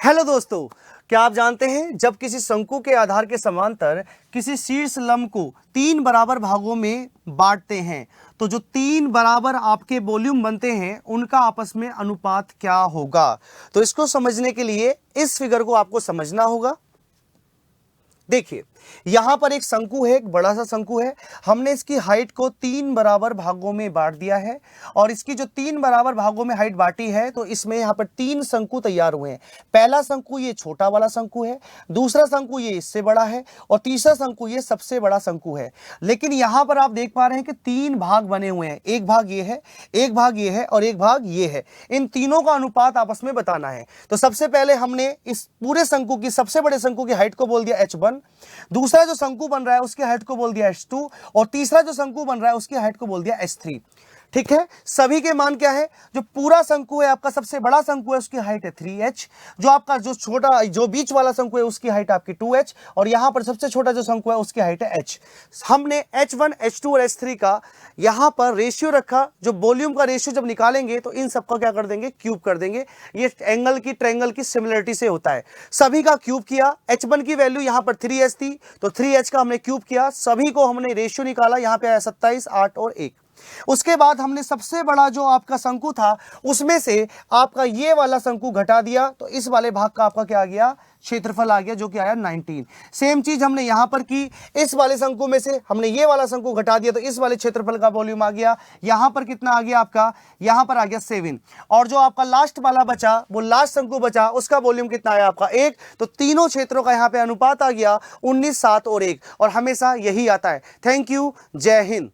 Hello दोस्तों, क्या आप जानते हैं जब किसी शंकु के आधार के समांतर किसी शीर्ष लंब को तीन बराबर भागों में बांटते हैं तो जो तीन बराबर आपके वॉल्यूम बनते हैं उनका आपस में अनुपात क्या होगा। तो इसको समझने के लिए इस फिगर को आपको समझना होगा। देखिए, यहां पर एक शंकु है, एक बड़ा सा शंकु है। हमने इसकी हाइट को तीन बराबर भागों में बांट दिया है और इसकी जो तीन बराबर भागों में हाइट बांटी है तो इसमें यहां पर तीन शंकु तैयार हुए हैं। पहला शंकु ये छोटा वाला शंकु है, दूसरा शंकु ये इससे बड़ा है और तीसरा शंकु ये सबसे बड़ा शंकु है। लेकिन यहां पर आप देख पा रहे हैं कि तीन भाग बने हुए हैं, एक भाग ये है, एक भाग ये है और एक भाग ये है। इन तीनों का अनुपात आपस में बताना है। तो सबसे पहले हमने इस पूरे शंकु की, सबसे बड़े शंकु की हाइट को बोल दिया h1, दूसरा जो शंकु बन रहा है उसकी हाइट को बोल दिया h2 और तीसरा जो शंकु बन रहा है उसकी हाइट को बोल दिया h3। ठीक है, सभी के मान क्या है? जो पूरा शंकु है आपका, सबसे बड़ा शंकु है, उसकी हाइट है 3h। जो आपका जो छोटा, जो बीच वाला शंकु है उसकी हाइट आपकी 2h और यहां पर सबसे छोटा जो शंकु है उसकी हाइट है h। हमने h1, h2 और h3 का यहां पर रेशियो रखा। जो वॉल्यूम का रेशियो जब निकालेंगे तो इन सबका क्या कर देंगे? क्यूब कर देंगे। ये एंगल की, ट्रायंगल की सिमिलरिटी से होता है। सभी का क्यूब किया। h1 की वैल्यू यहां पर 3h थी तो 3h का हमने क्यूब किया। सभी को हमने रेशियो निकाला, यहां पे आया 27, 8 और 1। उसके बाद हमने सबसे बड़ा जो आपका शंकु था उसमें से आपका ये वाला शंकु घटा दिया तो इस वाले भाग का आपका क्या आ गया? क्षेत्रफल आ गया, जो कि आया 19। सेम चीज हमने यहां पर की। इस वाले शंकु में से हमने ये वाला शंकु घटा दिया तो इस वाले क्षेत्रफल का वॉल्यूम आ गया। यहां पर कितना आ गया आपका? यहां पर आ गया 7। और जो आपका लास्ट वाला बचा, वो लास्ट शंकु बचा, उसका वॉल्यूम कितना आया आपका? 1। तो तीनों क्षेत्रों का यहां पर अनुपात आ गया 19, 7 और 1 और हमेशा यही आता है। थैंक यू, जय हिंद।